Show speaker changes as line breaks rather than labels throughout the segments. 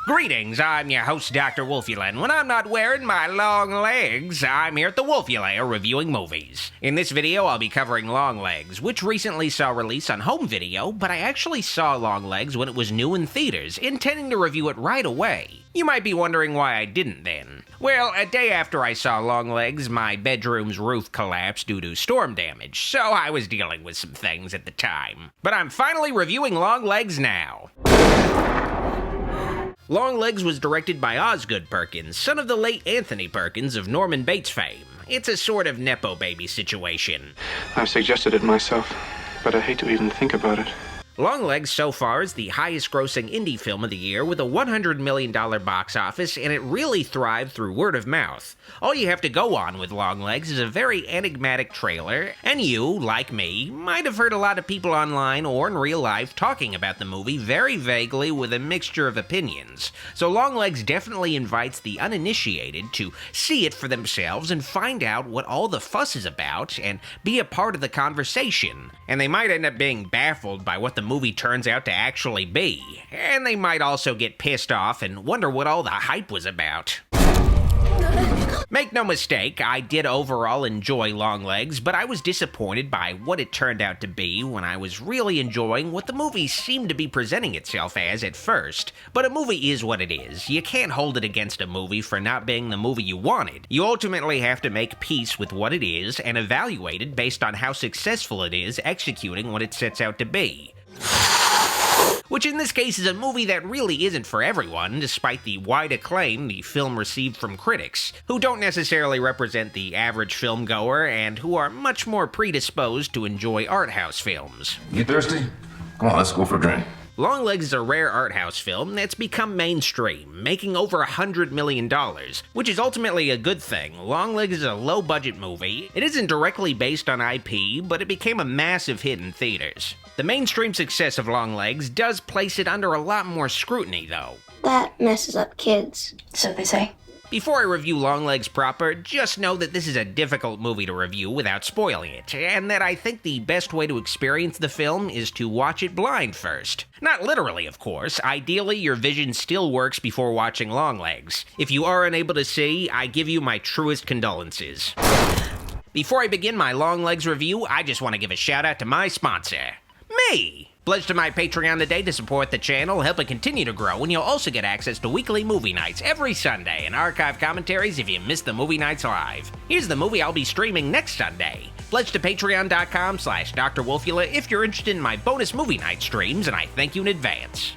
Greetings, I'm your host, Dr. Wolfula, and when I'm not wearing my long legs, I'm here at the Wolfula reviewing movies. In this video, I'll be covering Longlegs, which recently saw release on home video, but I actually saw Longlegs when it was new in theaters, intending to review it right away. You might be wondering why I didn't then. Well, a day after I saw Longlegs, my bedroom's roof collapsed due to storm damage, so I was dealing with some things at the time. But I'm finally reviewing Longlegs now. Longlegs was directed by Osgood Perkins, son of the late Anthony Perkins of Norman Bates fame. It's a sort of Nepo baby situation.
I've suggested it myself, but I hate to even think about it.
Longlegs so far is the highest-grossing indie film of the year with a $100 million box office, and it really thrived through word of mouth. All you have to go on with Longlegs is a very enigmatic trailer, and you, like me, might have heard a lot of people online or in real life talking about the movie very vaguely with a mixture of opinions. So Longlegs definitely invites the uninitiated to see it for themselves and find out what all the fuss is about and be a part of the conversation. And they might end up being baffled by what the movie turns out to actually be. And they might also get pissed off and wonder what all the hype was about. Make no mistake, I did overall enjoy Longlegs, but I was disappointed by what it turned out to be when I was really enjoying what the movie seemed to be presenting itself as at first. But a movie is what it is. You can't hold it against a movie for not being the movie you wanted. You ultimately have to make peace with what it is and evaluate it based on how successful it is executing what it sets out to be. Which in this case is a movie that really isn't for everyone, despite the wide acclaim the film received from critics, who don't necessarily represent the average film goer and who are much more predisposed to enjoy art house films.
You thirsty? Come on, let's go for a drink.
Longlegs is a rare art house film that's become mainstream, making over $100 million, which is ultimately a good thing. Longlegs is a low-budget movie. It isn't directly based on IP, but it became a massive hit in theaters. The mainstream success of Longlegs does place it under a lot more scrutiny, though.
That messes up kids.
So they say.
Before I review Longlegs proper, just know that this is a difficult movie to review without spoiling it, and that I think the best way to experience the film is to watch it blind first. Not literally, of course. Ideally, your vision still works before watching Longlegs. If you are unable to see, I give you my truest condolences. Before I begin my Longlegs review, I just want to give a shout out to my sponsor, me! Pledge to my Patreon today to support the channel, help it continue to grow, and you'll also get access to weekly movie nights every Sunday and archive commentaries if you missed the movie nights live. Here's the movie I'll be streaming next Sunday. Pledge to patreon.com/drwolfula if you're interested in my bonus movie night streams, and I thank you in advance.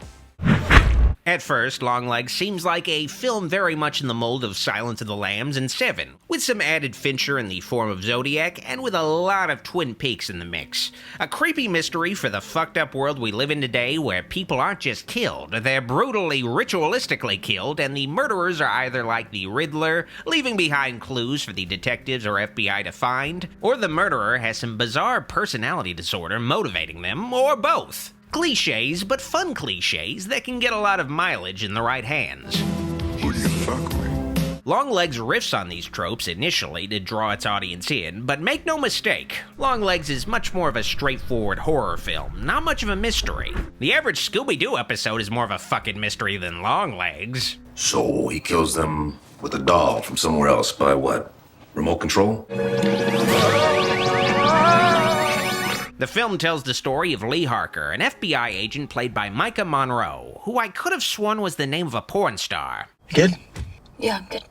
At first, Longlegs seems like a film very much in the mold of Silence of the Lambs and Seven, with some added Fincher in the form of Zodiac, and with a lot of Twin Peaks in the mix. A creepy mystery for the fucked up world we live in today where people aren't just killed, they're brutally, ritualistically killed, and the murderers are either like the Riddler, leaving behind clues for the detectives or FBI to find, or the murderer has some bizarre personality disorder motivating them, or both. Cliches, but fun cliches that can get a lot of mileage in the right hands.
Who do you fuck with?
Longlegs riffs on these tropes initially to draw its audience in, but make no mistake, Longlegs is much more of a straightforward horror film, not much of a mystery. The average Scooby-Doo episode is more of a fucking mystery than Longlegs.
So he kills them with a doll from somewhere else by what? Remote control?
The film tells the story of Lee Harker, an FBI agent played by Micah Monroe, who I could have sworn was the name of a porn star.
Good? Yeah, I'm good.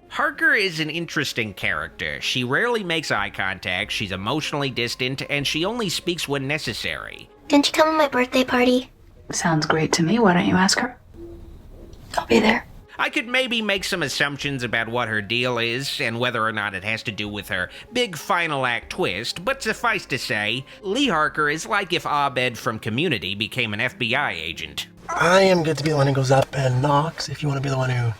Harker is an interesting character. She rarely makes eye contact, she's emotionally distant, and she only speaks when necessary.
Didn't you come to my birthday party?
Sounds great to me. Why don't you ask her? I'll be there.
I could maybe make some assumptions about what her deal is, and whether or not it has to do with her big final act twist, but suffice to say, Lee Harker is like if Abed from Community became an FBI agent.
I am good to be the one who goes up and knocks if you want to be the one who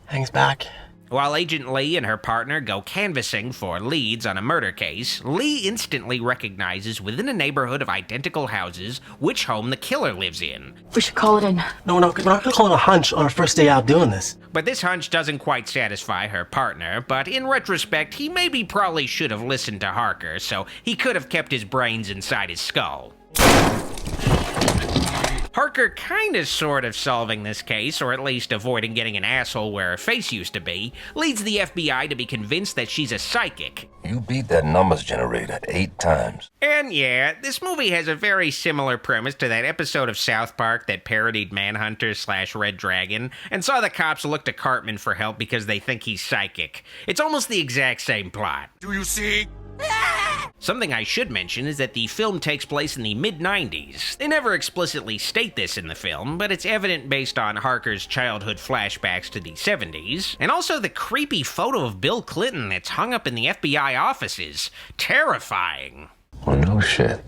hangs back.
While Agent Lee and her partner go canvassing for leads on a murder case, Lee instantly recognizes within a neighborhood of identical houses which home the killer lives in.
We should call it in.
No, we're not going to call it a hunch on our first day out doing this.
But this hunch doesn't quite satisfy her partner, but in retrospect, he maybe probably should have listened to Harker, so he could have kept his brains inside his skull. Harker kinda sort of solving this case, or at least avoiding getting an asshole where her face used to be, leads the FBI to be convinced that she's a psychic.
You beat that numbers generator 8 times.
And yeah, this movie has a very similar premise to that episode of South Park that parodied Manhunter/Red Dragon, and saw the cops look to Cartman for help because they think he's psychic. It's almost the exact same plot.
Do you see?
Something I should mention is that the film takes place in the mid-90s. They never explicitly state this in the film, but it's evident based on Harker's childhood flashbacks to the 70s, and also the creepy photo of Bill Clinton that's hung up in the FBI offices. Terrifying.
Oh, no shit.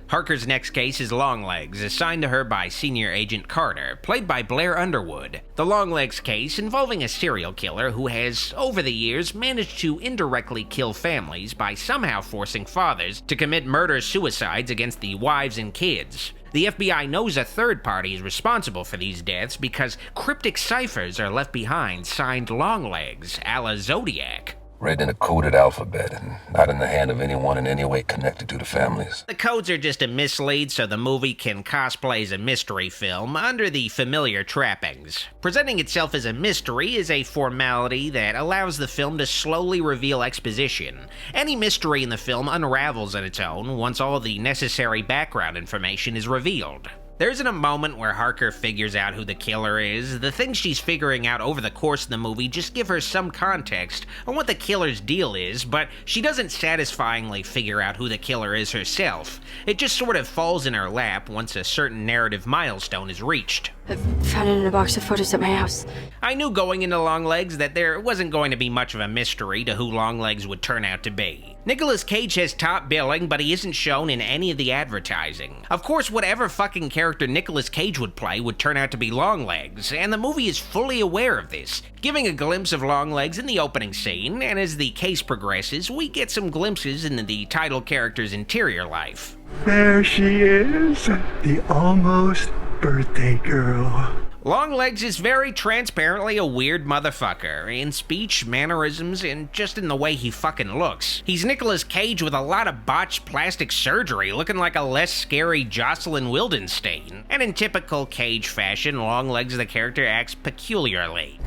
Harker's next case is Longlegs, assigned to her by Senior Agent Carter, played by Blair Underwood. The Longlegs case involving a serial killer who has, over the years, managed to indirectly kill families by somehow forcing fathers to commit murder-suicides against the wives and kids. The FBI knows a third party is responsible for these deaths because cryptic ciphers are left behind signed Longlegs, a la Zodiac.
Written in a coded alphabet and not in the hand of anyone in any way connected to the families.
The codes are just a mislead so the movie can cosplay as a mystery film under the familiar trappings. Presenting itself as a mystery is a formality that allows the film to slowly reveal exposition. Any mystery in the film unravels on its own once all the necessary background information is revealed. There isn't a moment where Harker figures out who the killer is. The things she's figuring out over the course of the movie just give her some context on what the killer's deal is, but she doesn't satisfyingly figure out who the killer is herself. It just sort of falls in her lap once a certain narrative milestone is reached.
I found it in a box of photos at my house.
I knew going into Longlegs that there wasn't going to be much of a mystery to who Longlegs would turn out to be. Nicolas Cage has top billing, but he isn't shown in any of the advertising. Of course, whatever fucking character Nicolas Cage would play would turn out to be Longlegs, and the movie is fully aware of this, giving a glimpse of Longlegs in the opening scene, and as the case progresses, we get some glimpses into the title character's interior life.
There she is, the almost birthday girl.
Longlegs is very transparently a weird motherfucker, in speech, mannerisms, and just in the way he fucking looks. He's Nicolas Cage with a lot of botched plastic surgery, looking like a less scary Jocelyn Wildenstein. And in typical Cage fashion, Longlegs the character acts peculiarly.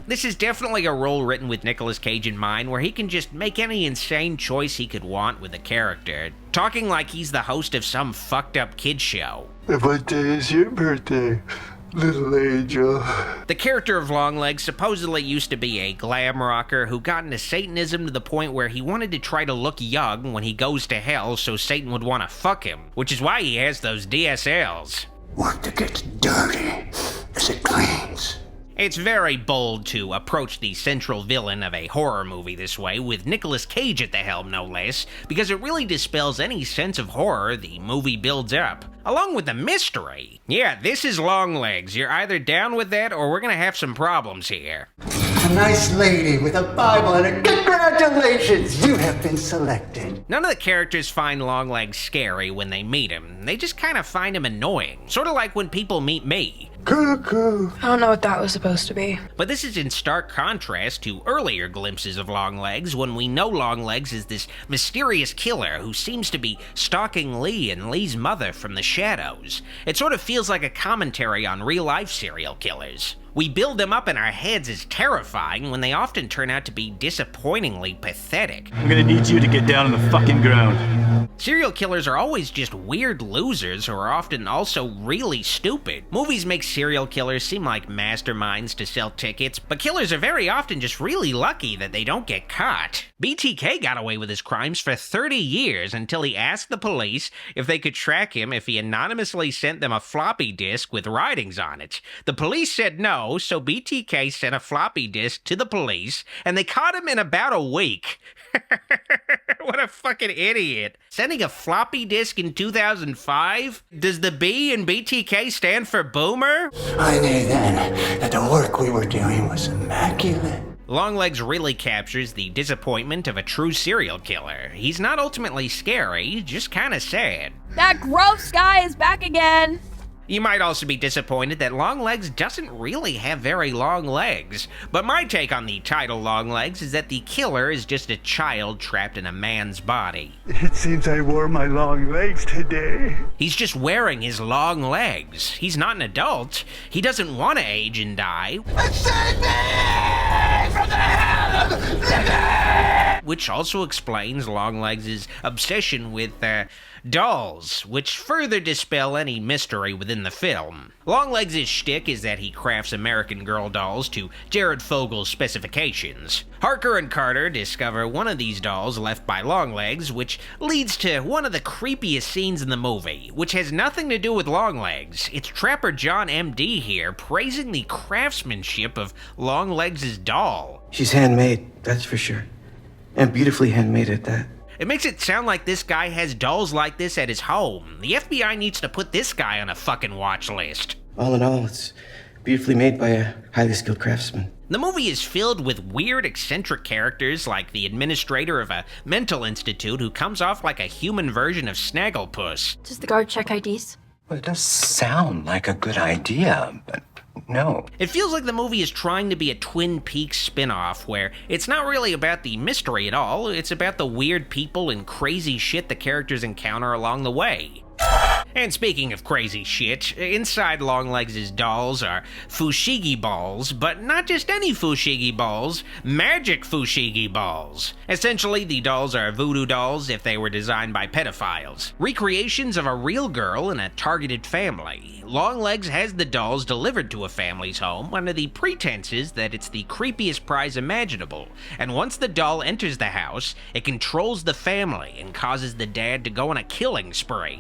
This is definitely a role written with Nicolas Cage in mind, where he can just make any insane choice he could want with the character, talking like he's the host of some fucked up kid show.
What day is your birthday, little angel?
The character of Longlegs supposedly used to be a glam rocker who got into Satanism to the point where he wanted to try to look young when he goes to hell so Satan would want to fuck him, which is why he has those DSLs.
Work that gets dirty as it cleans.
It's very bold to approach the central villain of a horror movie this way, with Nicolas Cage at the helm no less, because it really dispels any sense of horror the movie builds up, along with the mystery. Yeah, this is Longlegs. You're either down with that or we're gonna have some problems here.
A nice lady with a Bible and a congratulations, you have been selected.
None of the characters find Longlegs scary when they meet him. They just kind of find him annoying, sort of like when people meet me.
Cuckoo.
I don't know what that was supposed to be.
But this is in stark contrast to earlier glimpses of Longlegs, when we know Longlegs is this mysterious killer who seems to be stalking Lee and Lee's mother from the shadows. It sort of feels like a commentary on real-life serial killers. We build them up in our heads as terrifying when they often turn out to be disappointingly pathetic.
I'm gonna need you to get down on the fucking ground.
Serial killers are always just weird losers who are often also really stupid. Movies make serial killers seem like masterminds to sell tickets, but killers are very often just really lucky that they don't get caught. BTK got away with his crimes for 30 years until he asked the police if they could track him if he anonymously sent them a floppy disk with writings on it. The police said no, so BTK sent a floppy disk to the police, and they caught him in about a week. What a fucking idiot. Sending a floppy disk in 2005? Does the B in BTK stand for boomer?
I knew then that the work we were doing was immaculate.
Longlegs really captures the disappointment of a true serial killer. He's not ultimately scary, just kinda sad.
That gross guy is back again.
You might also be disappointed that Longlegs doesn't really have very long legs, but my take on the title Longlegs is that the killer is just a child trapped in a man's body.
It seems I wore my long legs today.
He's just wearing his long legs. He's not an adult. He doesn't want to age and die.
Save me from the hell of living!
Which also explains Longlegs' obsession with dolls, which further dispel any mystery within the film. Longlegs' shtick is that he crafts American Girl dolls to Jared Fogel's specifications. Harker and Carter discover one of these dolls left by Longlegs, which leads to one of the creepiest scenes in the movie, which has nothing to do with Longlegs. It's Trapper John M.D. here praising the craftsmanship of Longlegs' doll.
She's handmade, that's for sure. And beautifully handmade at that.
It makes it sound like this guy has dolls like this at his home. The FBI needs to put this guy on a fucking watch list.
All in all, it's beautifully made by a highly skilled craftsman.
The movie is filled with weird, eccentric characters like the administrator of a mental institute who comes off like a human version of Snagglepuss.
Does the guard check IDs?
Well, it does sound like a good idea, but no.
It feels like the movie is trying to be a Twin Peaks spin-off where it's not really about the mystery at all, it's about the weird people and crazy shit the characters encounter along the way. And speaking of crazy shit, inside Longlegs' dolls are fushigi balls, but not just any fushigi balls, magic fushigi balls. Essentially, the dolls are voodoo dolls if they were designed by pedophiles. Recreations of a real girl in a targeted family. Longlegs has the dolls delivered to a family's home under the pretenses that it's the creepiest prize imaginable, and once the doll enters the house, it controls the family and causes the dad to go on a killing spree.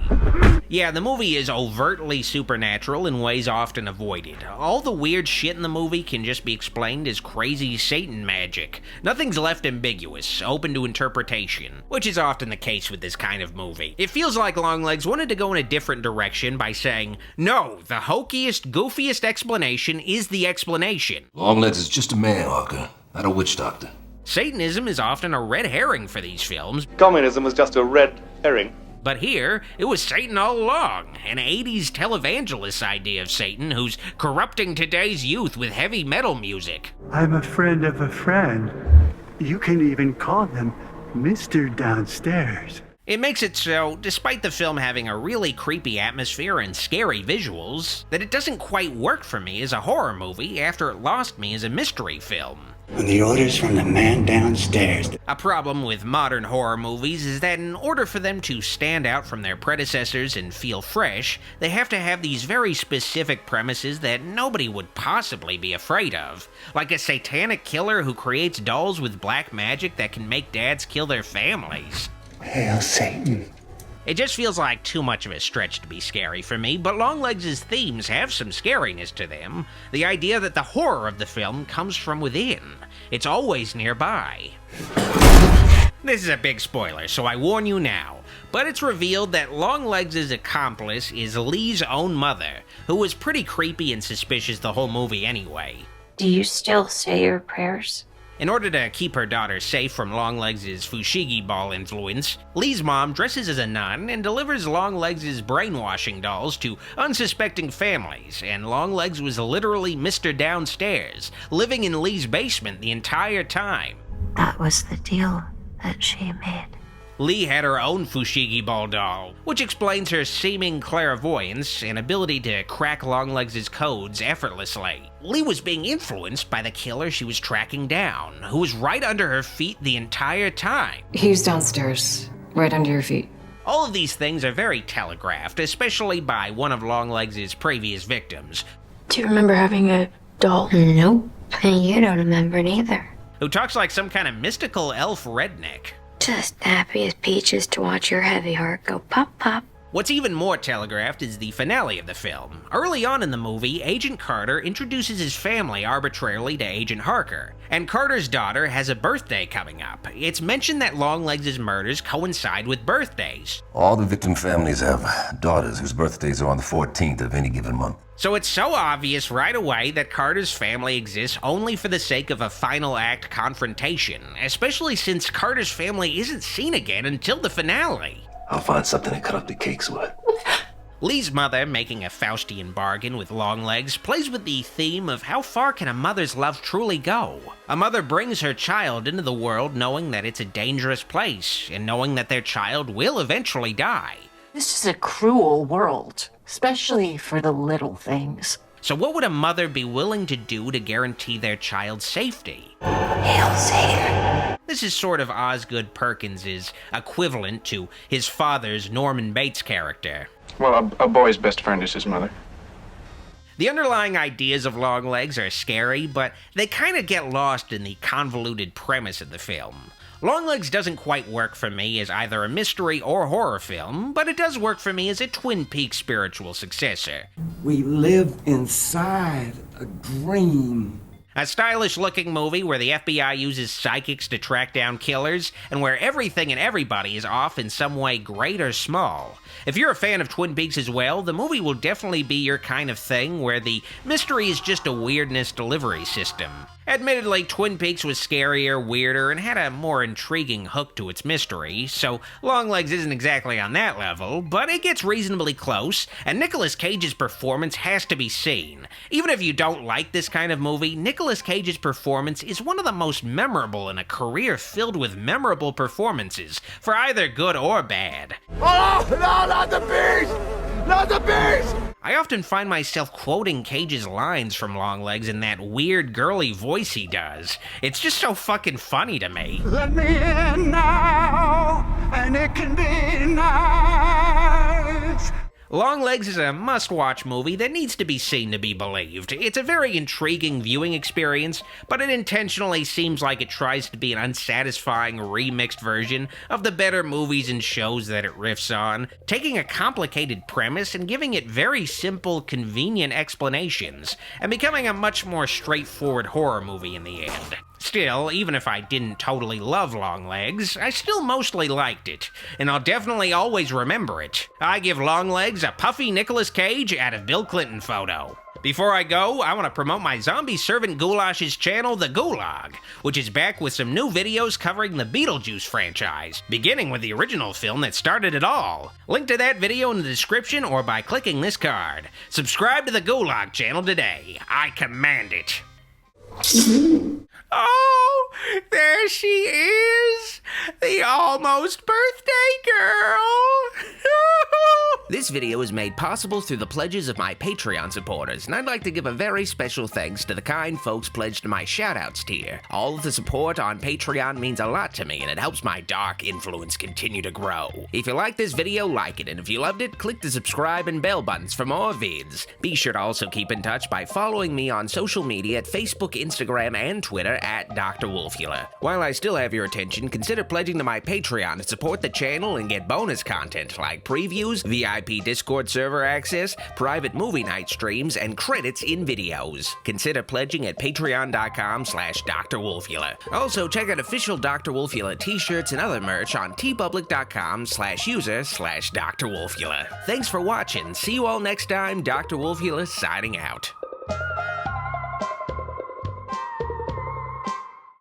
Yeah, the movie is overtly supernatural in ways often avoided. All the weird shit in the movie can just be explained as crazy Satan magic. Nothing's left ambiguous, open to interpretation, which is often the case with this kind of movie. It feels like Longlegs wanted to go in a different direction by saying, no, the hokiest, goofiest explanation is the explanation.
Longlegs is just a man, Harker, not a witch doctor.
Satanism is often a red herring for these films.
Communism was just a red herring.
But here, it was Satan all along, an 80s televangelist idea of Satan who's corrupting today's youth with heavy metal music.
I'm a friend of a friend. You can even call them Mr. Downstairs.
It makes it so, despite the film having a really creepy atmosphere and scary visuals, that it doesn't quite work for me as a horror movie after it lost me as a mystery film.
When the order's from the man downstairs.
A problem with modern horror movies is that in order for them to stand out from their predecessors and feel fresh, they have to have these very specific premises that nobody would possibly be afraid of. Like a satanic killer who creates dolls with black magic that can make dads kill their families.
Hail Satan.
It just feels like too much of a stretch to be scary for me, but Longlegs' themes have some scariness to them. The idea that the horror of the film comes from within. It's always nearby. This is a big spoiler, so I warn you now. But it's revealed that Longlegs' accomplice is Lee's own mother, who was pretty creepy and suspicious the whole movie anyway.
Do you still say your prayers?
In order to keep her daughter safe from Longlegs' fushigi ball influence, Lee's mom dresses as a nun and delivers Longlegs' brainwashing dolls to unsuspecting families, and Longlegs was literally Mr. Downstairs, living in Lee's basement the entire time.
That was the deal that she made.
Lee had her own fushigi ball doll, which explains her seeming clairvoyance and ability to crack Longlegs' codes effortlessly. Lee was being influenced by the killer she was tracking down, who was right under her feet the entire time.
He's downstairs, right under your feet.
All of these things are very telegraphed, especially by one of Longlegs' previous victims.
Do you remember having a doll?
Nope. And you don't remember neither.
Who talks like some kind of mystical elf redneck.
Just happy as peaches to watch your heavy heart go pop pop.
What's even more telegraphed is the finale of the film. Early on in the movie, Agent Carter introduces his family arbitrarily to Agent Harker, and Carter's daughter has a birthday coming up. It's mentioned that Longlegs' murders coincide with birthdays.
All the victim families have daughters whose birthdays are on the 14th of any given month.
So it's so obvious right away that Carter's family exists only for the sake of a final act confrontation, especially since Carter's family isn't seen again until the finale.
I'll find something to cut up the cakes with.
Lee's mother, making a Faustian bargain with Longlegs, plays with the theme of how far can a mother's love truly go? A mother brings her child into the world knowing that it's a dangerous place, and knowing that their child will eventually die.
This is a cruel world, especially for the little things.
So what would a mother be willing to do to guarantee their child's safety?
Hail Savior.
This is sort of Osgood Perkins' equivalent to his father's Norman Bates character.
Well, a boy's best friend is his mother.
The underlying ideas of Longlegs are scary, but they kind of get lost in the convoluted premise of the film. Longlegs doesn't quite work for me as either a mystery or horror film, but it does work for me as a Twin Peaks spiritual successor.
We live inside a dream.
A stylish-looking movie where the FBI uses psychics to track down killers, and where everything and everybody is off in some way great or small. If you're a fan of Twin Peaks as well, the movie will definitely be your kind of thing, where the mystery is just a weirdness delivery system. Admittedly, Twin Peaks was scarier, weirder, and had a more intriguing hook to its mystery, so Longlegs isn't exactly on that level, but it gets reasonably close, and Nicolas Cage's performance has to be seen. Even if you don't like this kind of movie, Nicolas Cage's performance is one of the most memorable in a career filled with memorable performances, for either good or bad.
Oh, no, not the beast! Not the beast!
I often find myself quoting Cage's lines from Longlegs in that weird girly voice he does. It's just so fucking funny to me.
Let me in now, and it can be nice.
Longlegs is a must-watch movie that needs to be seen to be believed. It's a very intriguing viewing experience, but it intentionally seems like it tries to be an unsatisfying remixed version of the better movies and shows that it riffs on, taking a complicated premise and giving it very simple, convenient explanations, and becoming a much more straightforward horror movie in the end. Still, even if I didn't totally love Longlegs, I still mostly liked it, and I'll definitely always remember it. I give Longlegs a puffy Nicolas Cage out of Bill Clinton photo. Before I go, I want to promote my zombie servant Goulash's channel, The Gulag, which is back with some new videos covering the Beetlejuice franchise, beginning with the original film that started it all. Link to that video in the description or by clicking this card. Subscribe to the Gulag channel today. I command it. Oh, there she is! The almost birthday girl! This video is made possible through the pledges of my Patreon supporters, and I'd like to give a very special thanks to the kind folks pledged to my shoutouts tier. All of the support on Patreon means a lot to me, and it helps my dark influence continue to grow. If you like this video, like it, and if you loved it, click the subscribe and bell buttons for more vids. Be sure to also keep in touch by following me on social media at Facebook, Instagram, and Twitter at Dr. Wolfula. While I still have your attention, consider pledging to my Patreon to support the channel and get bonus content like previews, VIP Discord server access, private movie night streams, and credits in videos. Consider pledging at patreon.com/Dr. Wolfula. Also, check out official Dr. Wolfula t-shirts and other merch on tpublic.com/user/Dr. Wolfula. Thanks for watching. See you all next time. Dr. Wolfula signing out.